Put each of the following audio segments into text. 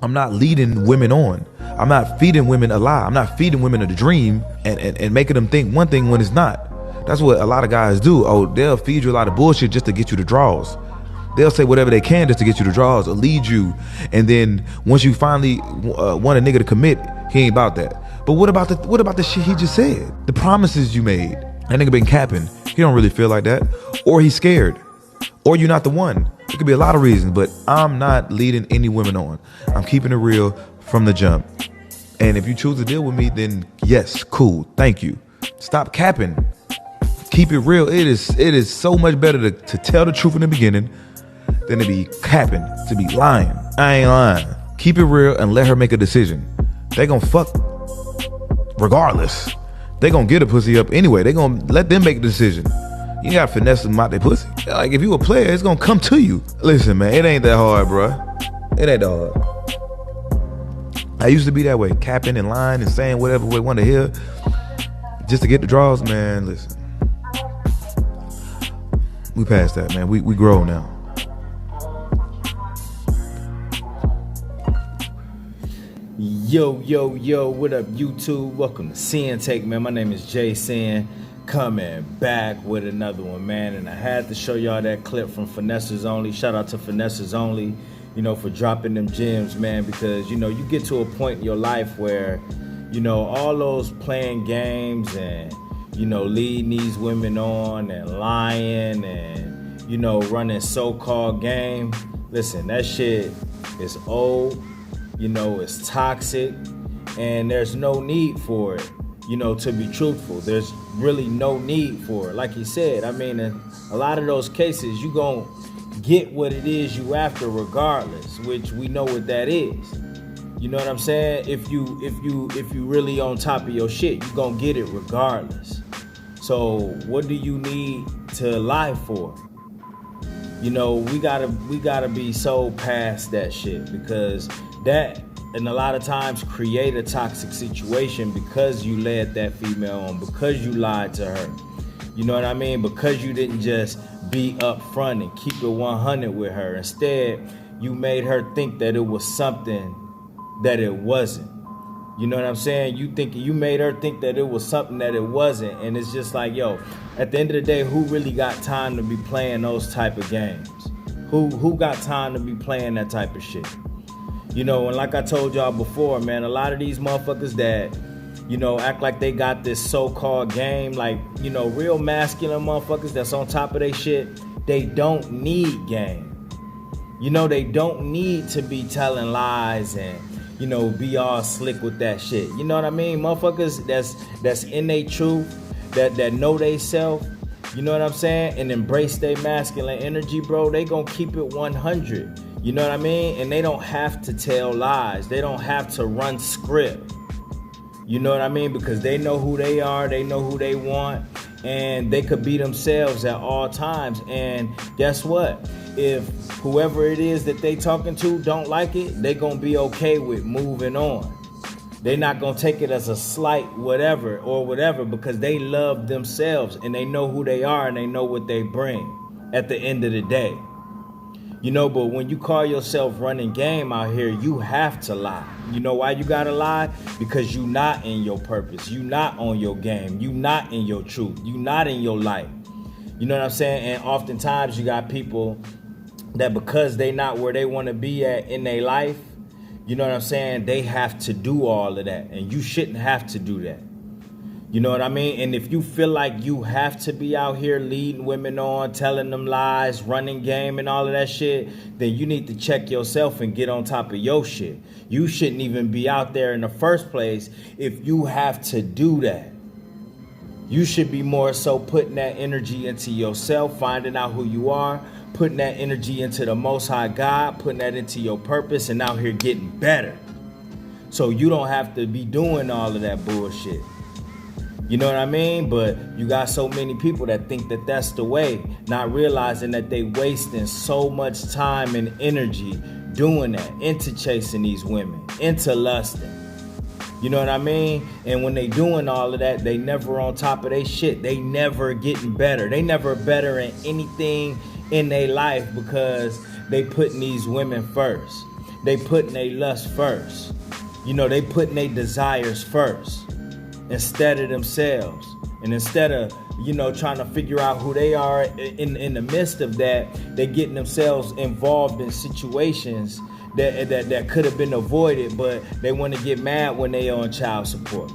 I'm not leading women on. I'm not feeding women a lie. I'm not feeding women a dream and making them think one thing when it's not. That's what a lot of guys do. Oh, they'll feed you a lot of bullshit just to get you the draws. They'll say whatever they can just to get you the draws or lead you. And then once you finally want a nigga to commit, he ain't about that. But what about the shit he just said? The promises you made. That nigga been capping. He don't really feel like that. Or he's scared. Or you're not the one. It could be a lot of reasons, but I'm not leading any women on. I'm keeping it real from the jump. And if you choose to deal with me, then yes, cool, thank you. Stop capping. Keep it real. It is so much better to tell the truth in the beginning than to be capping, to be lying. I ain't lying. Keep it real and let her make a decision. They gonna fuck regardless. They gonna get a pussy up anyway. They gonna let them make the decision. You gotta finesse them out their pussy. Like, if you a player, it's gonna come to you. Listen, man, it ain't that hard, bro. It ain't that hard. I used to be that way, capping and lying and saying whatever we want to hear just to get the draws, man. Listen, we past that, man. We grow now. Yo, what up, YouTube? Welcome to Sinn-Take, man. My name is Jay Sin, coming back with another one, man. And I had to show y'all that clip from Finessers Only. Shout out to Finessers Only, for dropping them gems, man, because, you get to a point in your life where, all those playing games and, leading these women on and lying and, running so-called game. Listen, that shit is old. It's toxic, and there's no need for it, to be truthful. There's really no need for it. Like he said, I mean, in a lot of those cases, you gonna get what it is you after regardless, which we know what that is. You know what I'm saying? If you really on top of your shit, you gonna get it regardless. So what do you need to lie for? We gotta be so past that shit, because that, and a lot of times, create a toxic situation because you led that female on, because you lied to her. You know what I mean? Because you didn't just be upfront and keep it 100 with her. Instead, you made her think that it was something that it wasn't. You know what I'm saying? You made her think that it was something that it wasn't. And it's just like, yo, at the end of the day, who really got time to be playing those type of games? Who got time to be playing that type of shit? And like I told y'all before, man, a lot of these motherfuckers that, act like they got this so-called game, like, real masculine motherfuckers that's on top of their shit, they don't need game. They don't need to be telling lies and, be all slick with that shit. You know what I mean? Motherfuckers that's in their truth, that know they self, you know what I'm saying, and embrace their masculine energy, bro, they gonna keep it 100. You know what I mean? And they don't have to tell lies. They don't have to run script. You know what I mean? Because they know who they are. They know who they want. And they could be themselves at all times. And guess what? If whoever it is that they talking to don't like it, they going to be okay with moving on. They're not going to take it as a slight whatever, because they love themselves and they know who they are and they know what they bring at the end of the day. But when you call yourself running game out here, you have to lie. You know why you gotta lie? Because you not in your purpose. You not on your game. You not in your truth. You not in your life. You know what I'm saying? And oftentimes you got people that, because they not where they want to be at in their life, you know what I'm saying, they have to do all of that. And you shouldn't have to do that. You know what I mean? And if you feel like you have to be out here leading women on, telling them lies, running game and all of that shit, then you need to check yourself and get on top of your shit. You shouldn't even be out there in the first place if you have to do that. You should be more so putting that energy into yourself, finding out who you are, putting that energy into the Most High God, putting that into your purpose, and out here getting better. So you don't have to be doing all of that bullshit. You know what I mean? But you got so many people that think that that's the way, not realizing that they wasting so much time and energy doing that, into chasing these women, into lusting. You know what I mean? And when they doing all of that, they never on top of their shit. They never getting better. They never better in anything in their life because they putting these women first. they putting their lust first. You know, they putting their desires first instead of themselves. And instead of, you know, trying to figure out who they are in the midst of that, they getting themselves involved in situations that could have been avoided, but they want to get mad when they on child support.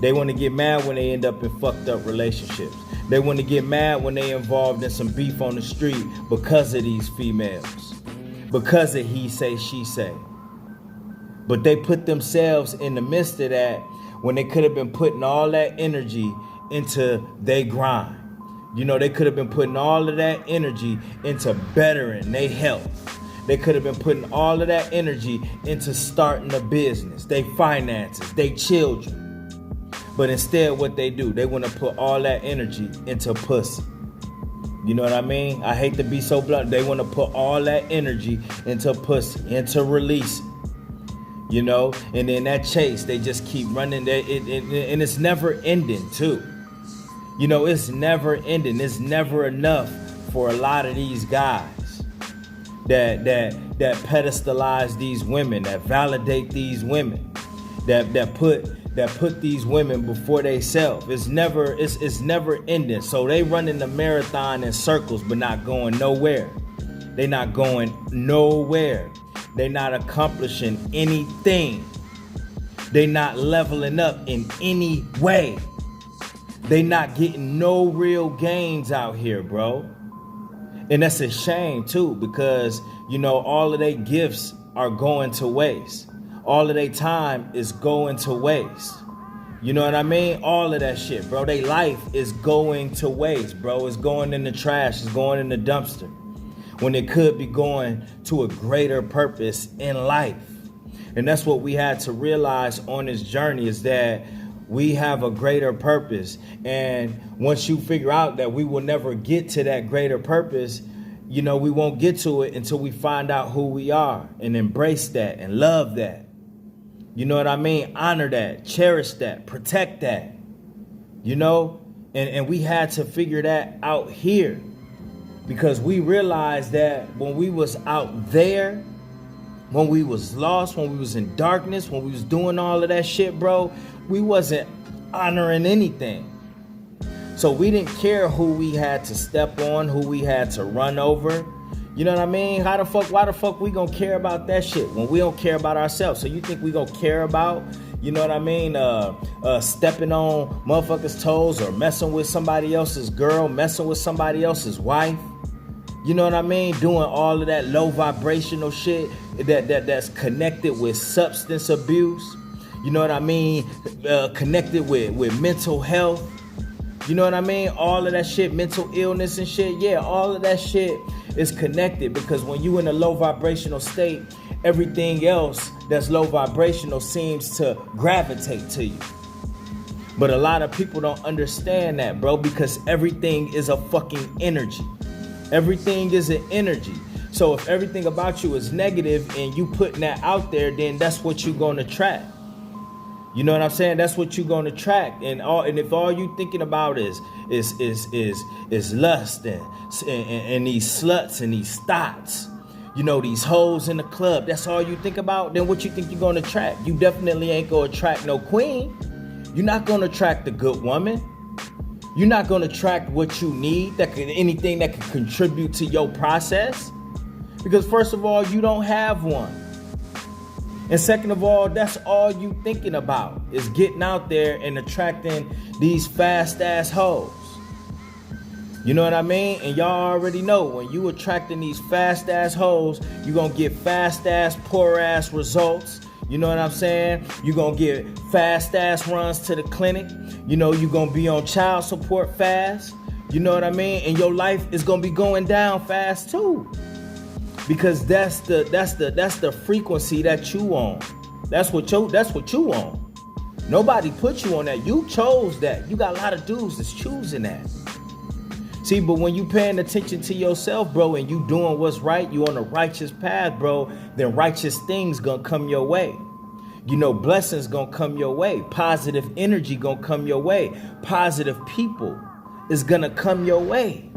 They want to get mad when they end up in fucked up relationships. They want to get mad when they involved in some beef on the street because of these females, because of he say, she say. But they put themselves in the midst of that when they could have been putting all that energy into their grind. You know, they could have been putting all of that energy into bettering their health. They could have been putting all of that energy into starting a business, their finances, their children. But instead what they do, they want to put all that energy into pussy. You know what I mean? I hate to be so blunt. They want to put all that energy into pussy, into releasing. You know, and in that chase, they just keep running there, and it's never ending too. You know, it's never ending. It's never enough for a lot of these guys that pedestalize these women, that validate these women, that put these women before they self. It's never ending. So they running the marathon in circles, but not going nowhere. They not going nowhere. They not accomplishing anything. They not leveling up in any way. They not getting no real gains out here, bro. And that's a shame too, because, you know, all of their gifts are going to waste. All of their time is going to waste. You know what I mean? All of that shit, bro. Their life is going to waste, bro. It's going in the trash. It's going in the dumpster, when it could be going to a greater purpose in life. And that's what we had to realize on this journey, is that we have a greater purpose. And once you figure out that we will never get to that greater purpose, you know, we won't get to it until we find out who we are and embrace that and love that. You know what I mean? Honor that, cherish that, protect that, you know? And we had to figure that out here. Because we realized that when we was out there, when we was lost, when we was in darkness, when we was doing all of that shit, bro, we wasn't honoring anything. So we didn't care who we had to step on, who we had to run over. You know what I mean? Why the fuck we gonna care about that shit when we don't care about ourselves? So you think we gonna care about, you know what I mean, stepping on motherfuckers' toes, or messing with somebody else's girl, messing with somebody else's wife? You know what I mean? Doing all of that low vibrational shit that's connected with substance abuse. You know what I mean? Connected with mental health. You know what I mean? All of that shit, mental illness and shit. Yeah, all of that shit is connected, because when you in a low vibrational state, everything else that's low vibrational seems to gravitate to you. But a lot of people don't understand that, bro, because everything is a fucking energy. Everything is an energy. So if everything about you is negative and you putting that out there, then that's what you're going to attract. You know what I'm saying? That's what you're going to attract. And if all you thinking about is lust and these sluts and these thoughts, you know, these hoes in the club, that's all you think about, then what you think you're going to attract? You definitely ain't going to attract no queen. You're not going to attract the good woman. You're not going to attract what you need, anything that can contribute to your process. Because first of all, you don't have one. And second of all, that's all you thinking about, is getting out there and attracting these fast ass hoes. You know what I mean? And y'all already know, when you attracting these fast ass hoes, you're going to get fast ass, poor ass results. You know what I'm saying? You're going to get fast ass runs to the clinic. You know, you're going to be on child support fast. You know what I mean? And your life is going to be going down fast too. Because that's the frequency that you on. That's what you on. Nobody put you on that. You chose that. You got a lot of dudes that's choosing that. See, but when you paying attention to yourself, bro, and you doing what's right, you on a righteous path, bro, then righteous things gonna come your way. You know, blessings gonna come your way. Positive energy gonna come your way. Positive people is gonna come your way.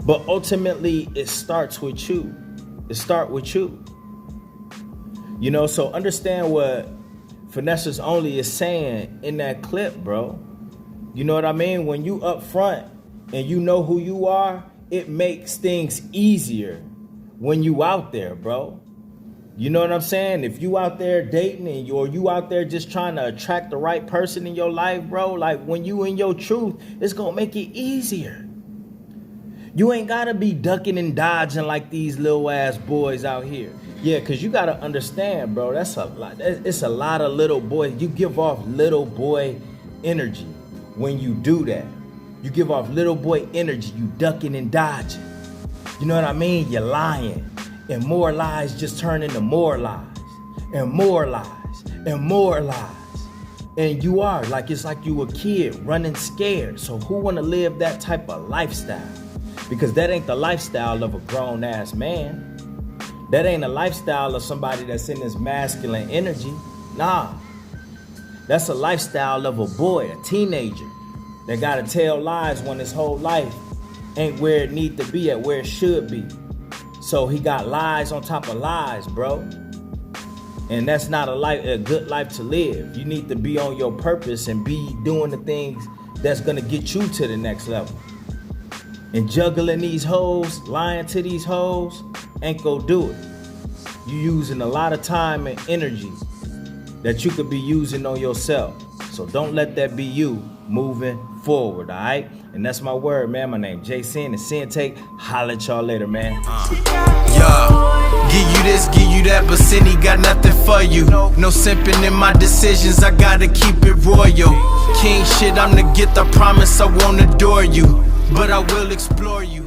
But ultimately, it starts with you. It starts with you. You know, so understand what Finessers Only is saying in that clip, bro. You know what I mean? When you up front and you know who you are, it makes things easier when you out there, bro. You know what I'm saying? If you out there dating or you out there just trying to attract the right person in your life, bro, like when you in your truth, it's gonna make it easier. You ain't gotta be ducking and dodging like these little ass boys out here. Yeah, cause you gotta understand, bro, that's a lot. It's a lot of little boys. You give off little boy energy when you do that. You give off little boy energy, you ducking and dodging. You know what I mean? You're lying. And more lies just turn into more lies. And more lies. And more lies. And you are, like it's like you a kid running scared. So who wanna live that type of lifestyle? Because that ain't the lifestyle of a grown ass man. That ain't a lifestyle of somebody that's in this masculine energy. Nah. That's a lifestyle of a boy, a teenager, that gotta tell lies when his whole life ain't where it need to be at, where it should be. So he got lies on top of lies, bro. And that's not a good life to live. You need to be on your purpose and be doing the things that's gonna get you to the next level. And juggling these hoes, lying to these hoes, ain't gonna do it. You using a lot of time and energy that you could be using on yourself. So don't let that be you moving forward, all right? And that's my word, man. My name Sinn and Sinn-Take. Holla at y'all later, man. Yeah, give you this, give you that, but Cindy got nothing for you. No simping in my decisions, I gotta keep it royal. King shit, I'm the gift, I promise I won't adore you, but I will explore you.